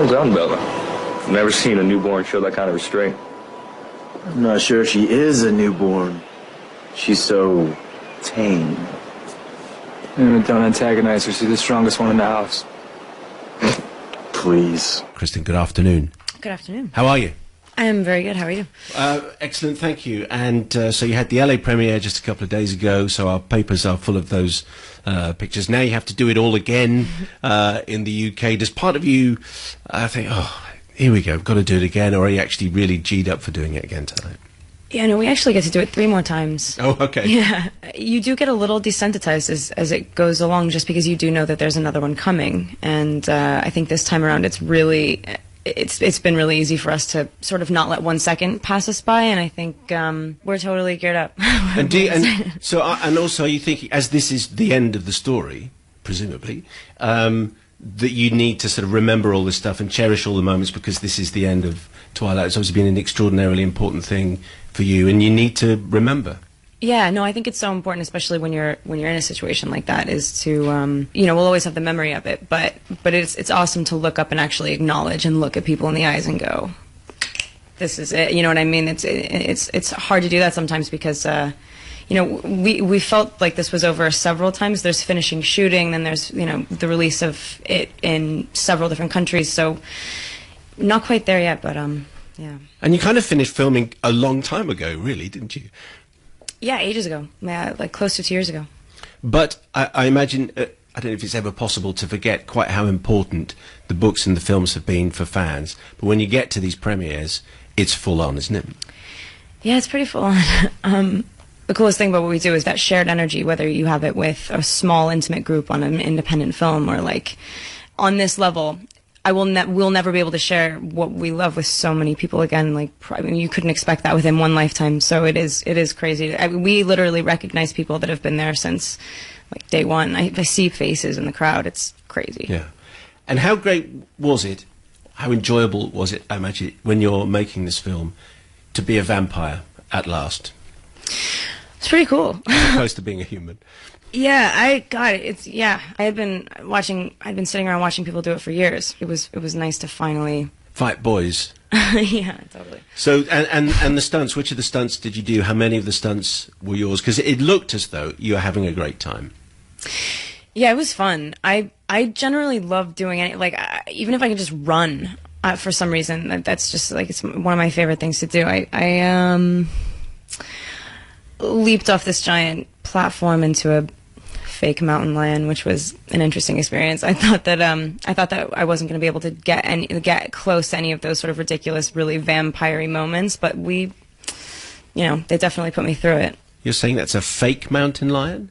goes on, Bella? I've never seen a newborn show that kind of restraint. I'm not sure if she is a newborn. She's so tame. Don't antagonize her. She's the strongest one in the house. Please. Kristen, good afternoon. Good afternoon. How are you? I am very good. How are you? Excellent, thank you. And so you had the LA premiere just a couple of days ago, so our papers are full of those pictures. Now you have to do it all again in the UK. Does part of you think, oh, here we go, I've got to do it again, or are you actually really G'd up for doing it again tonight? Yeah, no, we actually get to do it 3 more times. Oh, okay. Yeah. You do get a little desensitized as it goes along, just because you do know that there's another one coming. And I think this time around it's been really easy for us to sort of not let 1 second pass us by, and I think we're totally geared up. And also are you thinking, as this is the end of the story, presumably, that you need to sort of remember all this stuff and cherish all the moments because this is the end of Twilight? It's obviously been an extraordinarily important thing for you, and you need to remember. Yeah, no, I think it's so important, especially when you're in a situation like that, is to we'll always have the memory of it, but it's awesome to look up and actually acknowledge and look at people in the eyes and go, this is it. You know what I mean? It's hard to do that sometimes because we felt like this was over several times. There's finishing shooting, then there's the release of it in several different countries, so not quite there yet, but yeah. And you kind of finished filming a long time ago, really, didn't you? Yeah, ages ago. Yeah, like close to 2 years ago. But I imagine, I don't know if it's ever possible to forget quite how important the books and the films have been for fans. But when you get to these premieres, it's full on, isn't it? Yeah, it's pretty full on. The coolest thing about what we do is that shared energy, whether you have it with a small, intimate group on an independent film or like on this level. We'll never be able to share what we love with so many people again. Like, I mean, you couldn't expect that within one lifetime. So it is crazy. We literally recognize people that have been there since like day one. I see faces in the crowd. It's crazy. Yeah. And how great was it? How enjoyable was it? I imagine when you're making this film to be a vampire at last. It's pretty cool. As opposed to being a human. Yeah, I had been sitting around watching people do it for years. It was nice to finally fight boys. Yeah, totally. So and the stunts, which of the stunts did you do? How many of the stunts were yours? Because it looked as though you were having a great time. Yeah, it was fun. I generally love doing any, like even if I could just run for some reason, that's just like it's one of my favorite things to do. I leaped off this giant platform into a fake mountain lion, which was an interesting experience. I thought that I wasn't going to be able to get close to any of those sort of ridiculous, really vampire-y moments, but they definitely put me through it. You're saying that's a fake mountain lion?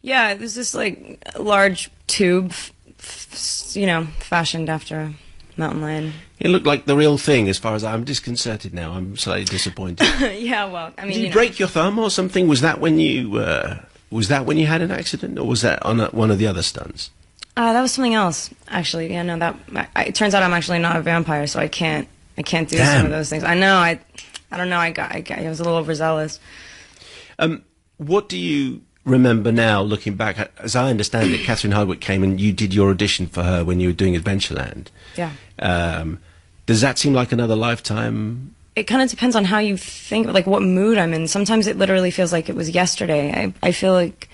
Yeah, there's this like large tube, fashioned after a mountain lion. It looked like the real thing. As far as I'm disconcerted now, I'm slightly disappointed. Yeah, well, I mean, did you break your thumb or something? Was that when you had an accident, or was that on one of the other stunts? That was something else, actually. Yeah, no, it turns out I'm actually not a vampire, so I can't do some of those things. I know. I don't know. I was a little overzealous. What do you remember now, looking back? As I understand it, Catherine Hardwicke came and you did your audition for her when you were doing Adventureland. Yeah. Does that seem like another lifetime? It kind of depends on how you think, like what mood I'm in. Sometimes it literally feels like it was yesterday. I feel like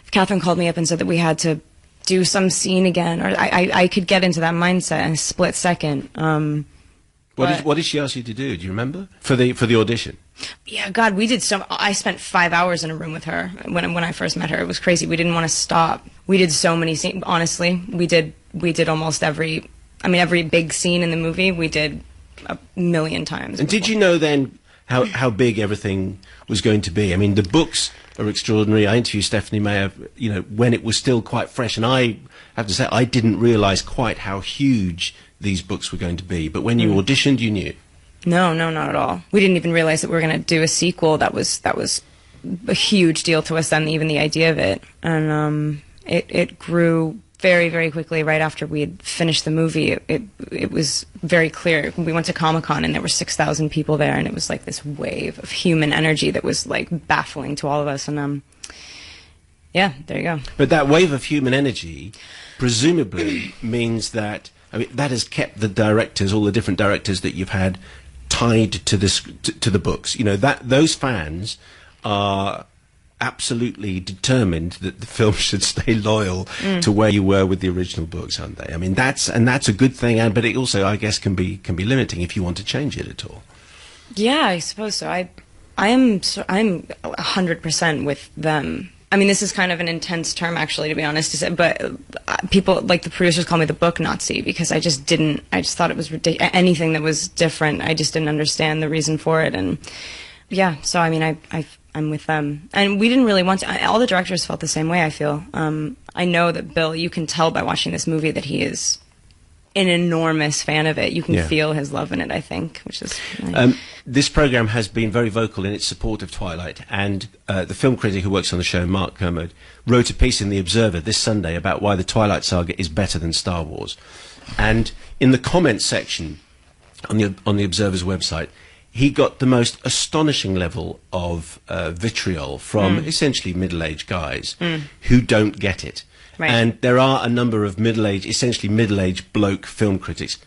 if Catherine called me up and said that we had to do some scene again, or I could get into that mindset in a split second. What did she ask you to do? Do you remember? For the audition? Yeah, God, I spent 5 hours in a room with her when I first met her. It was crazy. We didn't want to stop. We did so many scenes. Honestly, we did almost every big scene in the movie. We did a million times. And did you know then how big everything was going to be? I mean, the books are extraordinary. I interviewed Stephanie Mayo, when it was still quite fresh, and I have to say I didn't realise quite how huge these books were going to be. But when you auditioned, you knew. No, not at all. We didn't even realize that we were going to do a sequel. That was a huge deal to us then, even the idea of it. And it grew very, very quickly. Right after we had finished the movie, it was very clear. We went to Comic-Con and there were 6,000 people there, and it was like this wave of human energy that was like baffling to all of us. And yeah, there you go. But that wave of human energy presumably means that I mean, that has kept the directors, all the different directors that you've had, tied to this to the books. You know, that those fans are absolutely determined that the film should stay loyal to where you were with the original books, aren't they? I mean, that's a good thing, but it also, I guess, can be limiting if you want to change it at all. Yeah, I suppose so. I'm 100% with them. I mean, this is kind of an intense term, actually, to be honest. But people, like the producers, call me the book Nazi because I just thought it was ridiculous. Anything that was different, I just didn't understand the reason for it. And yeah, so I mean, I'm with them. And we didn't really want to, all the directors felt the same way, I feel. I know that Bill, you can tell by watching this movie that he is an enormous fan of it. You can feel his love in it, I think, which is nice. This program has been very vocal in its support of Twilight, and the film critic who works on the show, Mark Kermode, wrote a piece in The Observer this Sunday about why the Twilight saga is better than Star Wars. And in the comments section on the Observer's website, he got the most astonishing level of vitriol from essentially middle-aged guys who don't get it. Right. And there are a number of essentially middle-aged bloke film critics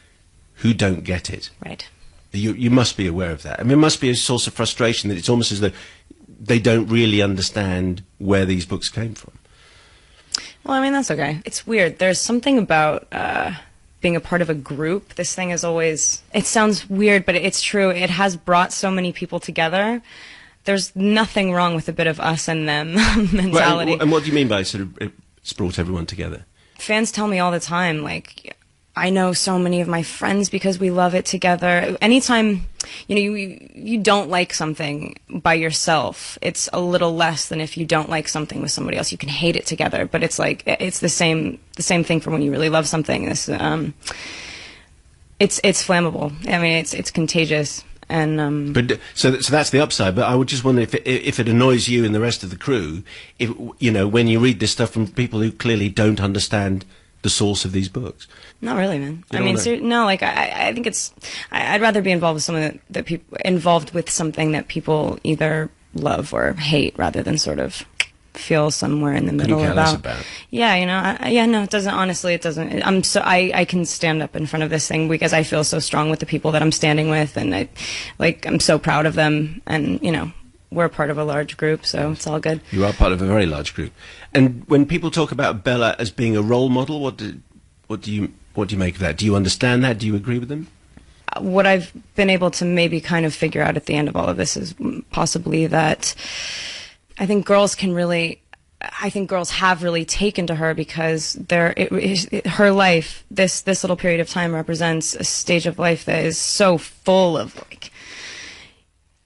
who don't get it. Right. You must be aware of that. I mean, it must be a source of frustration that it's almost as though they don't really understand where these books came from. Well, I mean, that's okay. It's weird. There's something about being a part of a group. This thing is always... It sounds weird, but it's true. It has brought so many people together. There's nothing wrong with a bit of us and them mentality. Right, and what do you mean by sort of it's brought everyone together? Fans tell me all the time, like, I know so many of my friends because we love it together. Anytime, you know, you don't like something by yourself, it's a little less than if you don't like something with somebody else. You can hate it together, but it's like, it's the same thing for when you really love something. It's flammable. I mean, it's contagious. And but so that's the upside. But I would just wonder if it annoys you and the rest of the crew, if you know, when you read this stuff from people who clearly don't understand the source of these books. Not really, man. I mean, no. Like I think I'd rather be involved with something that people involved with something that people either love or hate, rather than sort of feel somewhere in the middle about. Yeah, you know. No, it doesn't. Honestly, it doesn't. I can stand up in front of this thing because I feel so strong with the people that I'm standing with, and I'm so proud of them, and you know, we're part of a large group, so it's all good. You are part of a very large group. And when people talk about Bella as being a role model, what do you make of that? Do you understand that? Do you agree with them? What I've been able to maybe kind of figure out at the end of all of this is possibly that I think girls have really taken to her because her life, this little period of time represents a stage of life that is so full of like,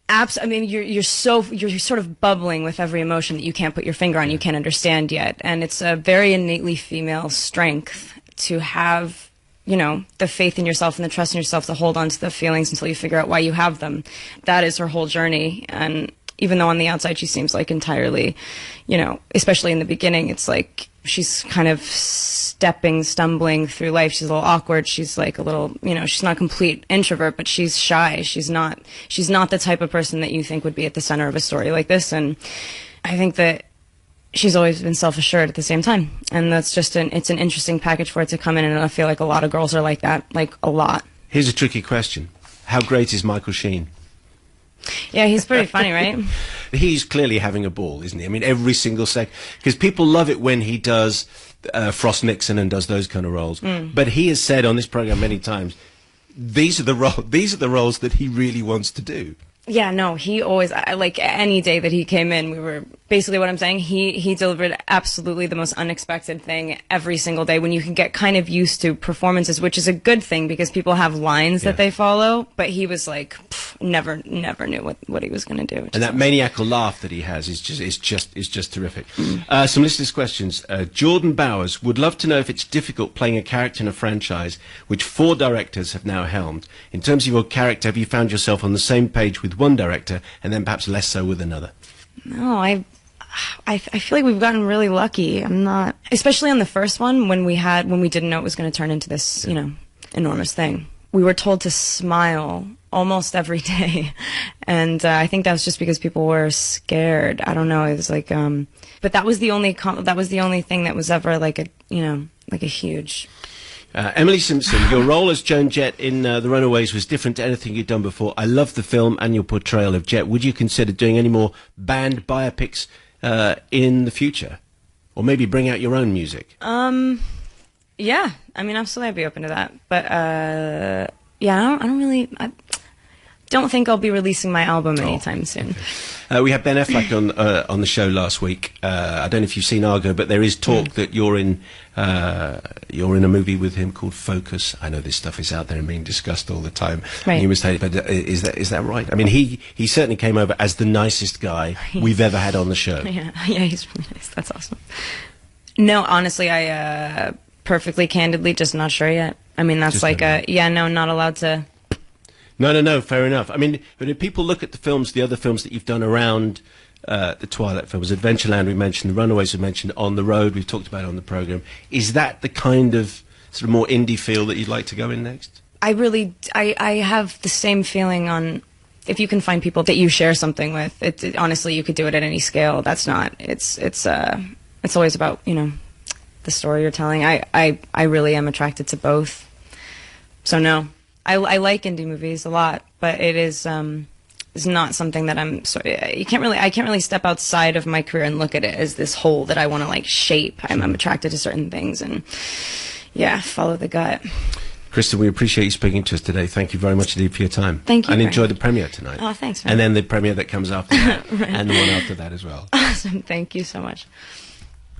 I mean, you're sort of bubbling with every emotion that you can't put your finger on, you can't understand yet, and it's a very innately female strength to have, you know, the faith in yourself and the trust in yourself to hold on to the feelings until you figure out why you have them. That is her whole journey, and even though on the outside she seems like entirely, you know, especially in the beginning, it's like she's kind of stumbling through life. She's a little awkward. She's like a little, you know, she's not a complete introvert, but she's shy. She's not the type of person that you think would be at the center of a story like this. And I think that she's always been self-assured at the same time. And that's just it's an interesting package for it to come in. And I feel like a lot of girls are like that, like a lot. Here's a tricky question. How great is Michael Sheen? Yeah, he's pretty funny, right? He's clearly having a ball, isn't he? I mean, every single second. Because people love it when he does Frost Nixon and does those kind of roles. But he has said on this program many times, these are the roles that he really wants to do. Yeah, no, he always, like any day that he came in, we were, basically what I'm saying, he delivered absolutely the most unexpected thing every single day when you can get kind of used to performances, which is a good thing because people have lines that they follow, but he was like, never knew what he was going to do. And that maniacal laugh that he has is just terrific. Some listeners' questions. Jordan Bowers would love to know if it's difficult playing a character in a franchise which 4 directors have now helmed. In terms of your character, have you found yourself on the same page with one director and then perhaps less so with another? No, I feel like we've gotten really lucky. I'm not, especially on the first one when we didn't know it was going to turn into this, you know, enormous thing. We were told to smile almost every day, and I think that was just because people were scared. I don't know. It was like, but that was the only thing that was ever like a, you know, like a huge. Emily Simpson, your role as Joan Jett in The Runaways was different to anything you'd done before. I love the film and your portrayal of Jett. Would you consider doing any more band biopics in the future? Or maybe bring out your own music? Yeah, I mean, absolutely, I'd be open to that. But yeah, I don't think I'll be releasing my album anytime soon. We had Ben Affleck on the show last week. I don't know if you've seen Argo, but there is talk that you're in a movie with him called Focus. I know this stuff is out there and being discussed all the time. Right. You must say, but is that right? I mean, he certainly came over as the nicest guy we've ever had on the show. Yeah, he's really nice. That's awesome. No, honestly, I perfectly candidly just not sure yet. I mean, that's Just not allowed to. No, fair enough. I mean, but if people look at the other films that you've done around the Twilight films, Adventureland we mentioned, The Runaways we mentioned, On the Road we've talked about on the programme, is that the kind of sort of more indie feel that you'd like to go in next? I have the same feeling on, if you can find people that you share something with, honestly, you could do it at any scale. That's not, it's always about, the story you're telling. I really am attracted to both. So no. I like indie movies a lot, but it is it's not something that I can't really step outside of my career and look at it as this whole that I want to like shape. I'm attracted to certain things and follow the gut. Kristen, we appreciate you speaking to us today. Thank you very much indeed for your time. Thank you. And enjoy the premiere tonight. Oh, thanks. And then the premiere that comes after that, Right. and the one after that as well. Awesome. Thank you so much.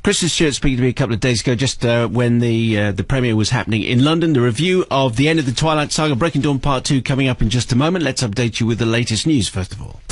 Kristen Stewart speaking to me a couple of days ago, just when the premiere was happening in London. The review of The End of the Twilight Saga, Breaking Dawn Part 2, coming up in just a moment. Let's update you with the latest news, first of all.